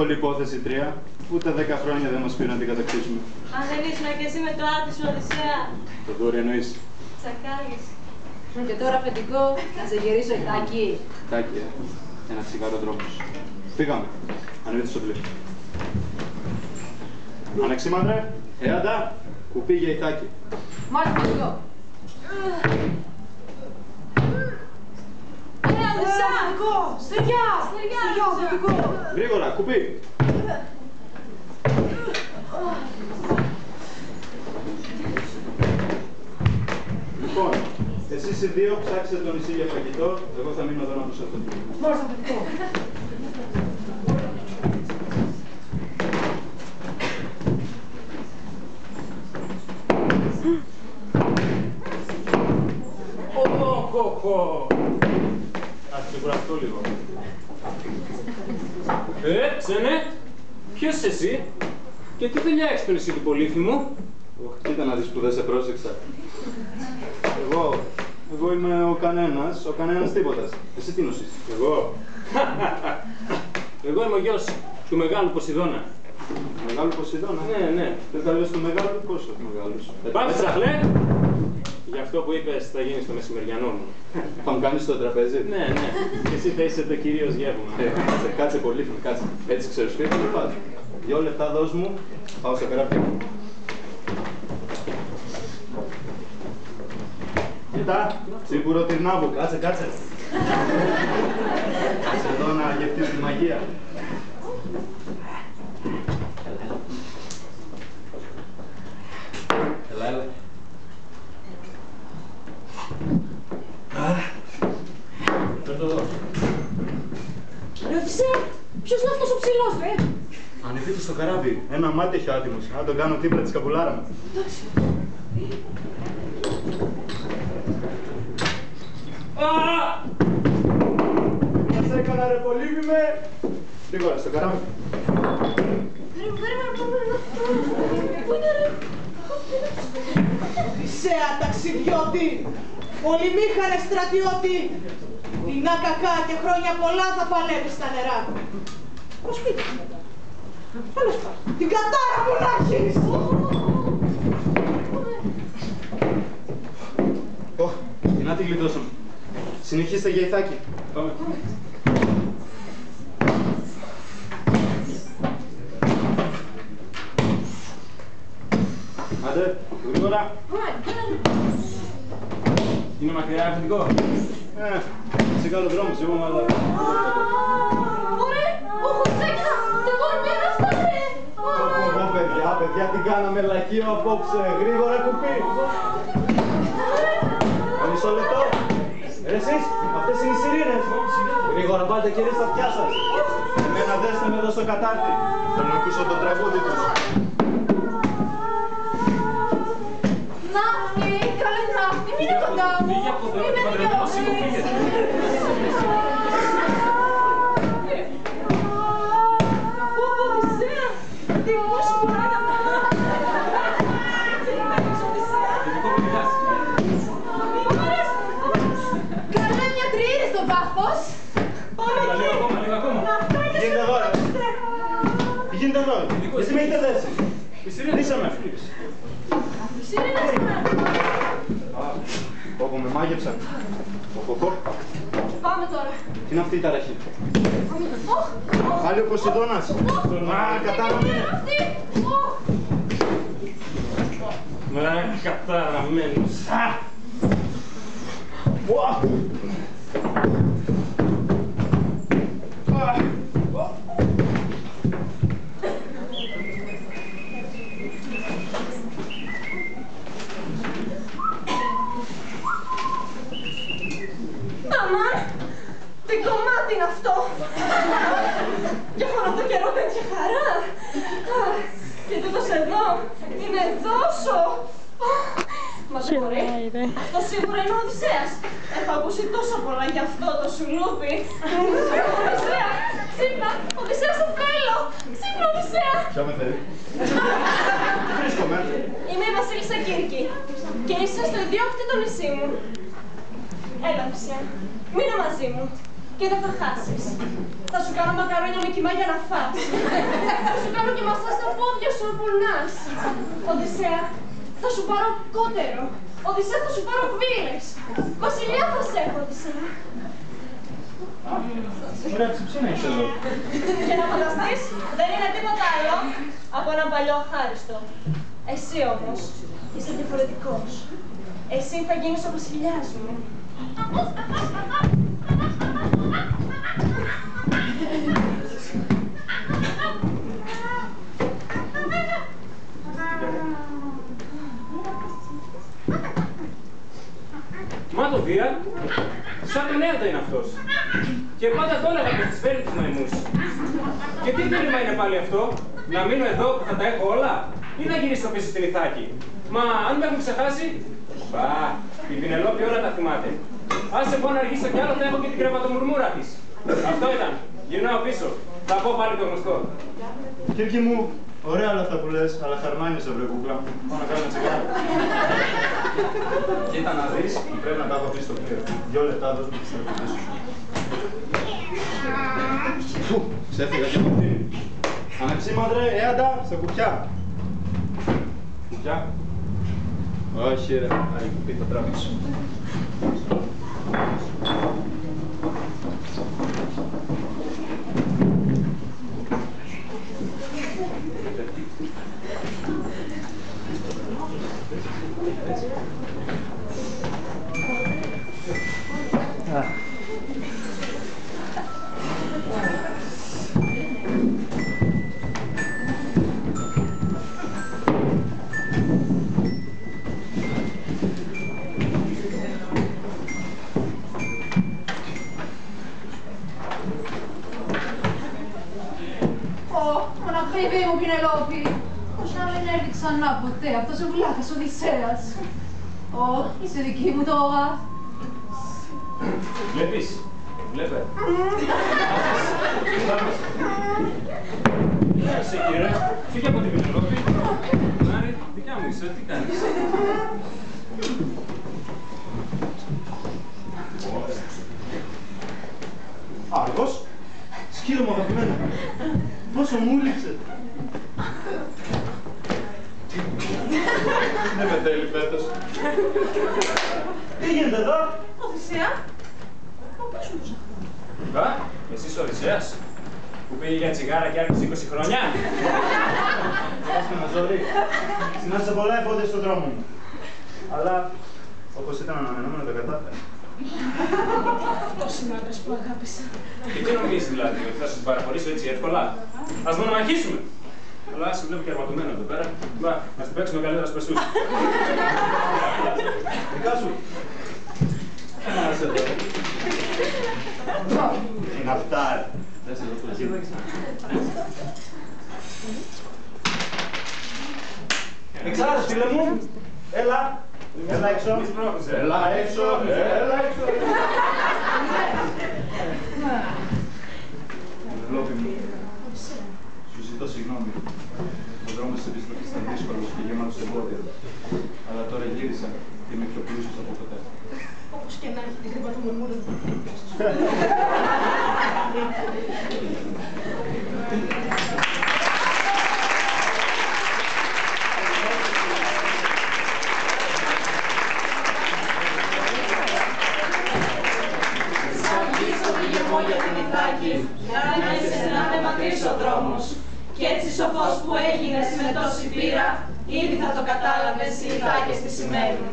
δύσκολη υπόθεση, Τρία. Ούτε 10 χρόνια δεν μας πήρε να την κατακτήσουμε. Αν δεν ήσουν και εσύ με το άτισο Οδυσσέα. Το δούρι εννοείς. Τσακάλης. Και τώρα, αφεντικό, να σε γυρίσω Ιτάκη. Ιτάκη, ένα τσιγάρο δρόμος. Φύγαμε. Ανεβείτε στο πλοίο. Αναξίμαντρε, Άντα, κουπί για Ιτάκη. Μάλιστα, αφεντικό. Οδυσσέα! Στεριά! Στεριά, αφεντικό! Γρήγορα, κουπί. Λοιπόν, εσείς οι δύο ψάξετε το νησί για φαγητό, εγώ θα μείνω εδώ να προσέχω. Μάλιστα, αφεντικό. Ας ξεκουραστώ λίγο. Ξένε, ποιος είσαι εσύ και τι δουλειά έχεις στο νησί του Πολύθυμου? Κοίτα να δεις που δεν σε πρόσεξα. Εγώ είμαι ο κανένας τίποτας. Εσύ τι νοσείς? Εγώ? Εγώ είμαι ο γιος του μεγάλου Ποσειδώνα. Μεγάλου Ποσειδώνα? Ναι. Δεν τα λες του μεγάλου, πόσο μεγάλους? Πάμε τσαχλέ! Γι' αυτό που είπες θα γίνει στο μεσημεριανό μου. Θα μου κάνεις το τραπέζι? Ναι. Και εσύ θα είσαι το κυρίως γεύμα. Κάτσε πολύ, κάτσε. Έτσι ξέρεις φύγει, δεν πας. 2 λεπτά δώσ' μου, πάω στο καράβι. Κοίτα, σίγουρο τυρνάβου, κάτσε. Κάτσε εδώ να γευτείς τη μαγεία. Έλα. Φέρ' το εδώ. Ρε Οδυσσέα, ποιος είναι αυτός ο ψηλός, ρε? Ανεβείτε στο καράβι. Ένα μάτι έχει ο άτιμος. Να τον κάνω τύπρα της καπουλάρα μου. Εντάξει. Μας έκανα ρε Πολύβημε. Γρήγορα στο καράβι. Περίμενε, πού είναι ρε? Οδυσσέα ταξιδιώτη, πολυμήχανε στρατιώτη, δεινά κακά και χρόνια πολλά θα παλεύεις στα νερά. Το σπίτι μου. Τέλος πάντων, την κατάρα μου να έχεις! Τι να τη γλιτώσω. Συνεχίστε για Ηθάκη. Πάμε. Άντε, γρήγορα. Είναι μακριά, αφεντικό. Σε καλό δρόμο, εγώ μάλλον. Ωραία! Όχι, ξέκνα! Δεν μπορώ να αυτό, ρε! Παιδιά, τι κάναμε λακείο απόψε. Γρήγορα κουπί. Μισό λεπτό. Εσείς, αυτές είναι οι σιρήνες. Γρήγορα πάτε κύριε στα αυτιά σας. Εμένα δέστε με εδώ στο κατάρτι. Θέλω να ακούσω το τραγούδι τους. Ναύτη, καλέ ναύτη, μείνε κοντά μου! Φύγε από εδώ, παντρεμένο σίγου, φύγε. Οδυσσέα, τι όμως μπορεί να Καλέ μια τριήρη στο βάθος! Λίγο ακόμα. Τι γίνεται εδώ, ρε. Τι γίνεται εδώ, γιατί με έχετε δέσει. Δίσαμε. Οι σιρήνες μας! Όπου με μάγεψαν. Πάμε τώρα! Τι είναι αυτή η ταραχή. Ωχ! Πάλι ο Ποσειδώνας. Κατάραμενος. Καταραμένος. Αμάν! Τι κομμάτι είναι αυτό! Για χώρο το καιρό τέτοια χαρά! Και τούτος εδώ είναι τόσο! Μα δεν μπορεί! Αυτό σίγουρα είναι ο Οδυσσέας! Έχω ακούσει τόσο πολλά γι' αυτό το σουλούπι! Οδυσσέα! Ξύπνα! Οδυσσέα στο θέλω! Ξύπνα Οδυσσέα! Ποια με θέλει. Τι βρίσκομαι. Είμαι η Βασίλισσα Κύρκη και είσαι στο ιδιόκτητο νησί μου. Έλα Οδυσσέα, μείνε μαζί μου. και δεν θα χάσεις. Θα σου κάνω μακαρόνια με κιμά για να φας. Θα σου κάνω και μασά στα πόδια σου να πονάς. Οδυσσέα, θα σου πάρω κότερο. Οδυσσέα, θα σου πάρω βίλες. Βασιλιά θα σε έχω, Οδυσσέα. Ωραία ψιψίνα είσαι εδώ. Και να φανταστείς, δεν είναι τίποτα άλλο από έναν παλιό αχάριστο. Εσύ όμως είσαι διαφορετικός. Εσύ θα γίνεις ο βασιλιάς μου. Μα το Δία, σαν τον Έρτα είναι αυτός. Και πάντα το έλεγα πως τις φέρνει τους μαϊμούς. Και τι θέλημα είναι πάλι αυτό, να μείνω εδώ που θα τα έχω όλα, ή να γυρίσω πίσω στην Ιθάκη. Μα αν με έχουν ξεχάσει, μπα, η Πινελόπη όλα τα θυμάται. Άσε πω να αργήσω κι άλλο, θα έχω και την κρεβατομουρμούρα της. Αυτό ήταν. Γυρνάω πίσω. Θα πω πάλι το γνωστό. Κύρκη μου, ωραία όλα αυτά που λες, αλλά χαρμάνιζε βρε κούκλα. Πάω να κάνω ένα τσιγάρο. Κοίτα να δεις, πρέπει να τα έχω αφήσει στο πλοίο. 2 λεπτά δώσ' μου τις τραπεζές σου. Φου, ξέφυγα και από αυτήν. Αναξίμαντρε, έαντα, στα κουπιά. Κουπιά. Όχι ρε, άλλη κουπί θα τραβήξω. Μοναχτρεβή μου, Πινελόπη. Πώς να μην έρθει ξανά ποτέ αυτός ο βλάκας Οδυσσέας. Ω, είσαι δική μου τώρα. Βλέπεις, βλέπε. Είσαι κύριε, φύγε από την Πινελόπη. Μάρη, δικιά μου είσαι, τι κάνεις. Άργος, σκύλο μου αγαπημένο. Πόσο μου λείψε. Δεν με θέλει φέτος. Τι γίνεται εδώ? Οδυσσέα, μα πού σου τους Μπα, εσύ ο Οδυσσέας, που πήγε για τσιγάρα και άρχισε 20 χρόνια. Άσχημα ζωή. Συνάντησα πολλά εμπόδια στον δρόμο μου. Αλλά, όπως ήταν αναμενόμενο, το κατάφερα. Πώς είναι ο άντρας που αγάπησα. Και τι νομίζεις δηλαδή, ότι θα σου την παραχωρήσω έτσι εύκολα. Ας μονομαχήσουμε. Αλλά σε βλέπω και αρματωμένο εδώ πέρα. Μπα, ας την παίξουμε καλύτερα στους περσούς. Δικά σου. Ένας εδώ. Είναι αυτά, ρε. Δες εδώ το γύρω. Εξάρας, φίλε μου. Έλα. Έλα έξω. Έλα έξω. Έλα έξω. Πινελόπη μου. Σου ζητώ συγγνώμη. Ο δρόμος της επιστροφής ήταν δύσκολος και γεμάτος εμπόδια. Αλλά τώρα γύρισα και είμαι πιο πλούσιος από ποτέ. Όπως και να έχει την κρεβατομουρμούρα του. Για την Ιθάκη, να είναι μακρύς ο δρόμος. Κι έτσι σοφός που έγινες με τόση πείρα, ήδη θα το κατάλαβες οι Ιθάκες τι σημαίνουν.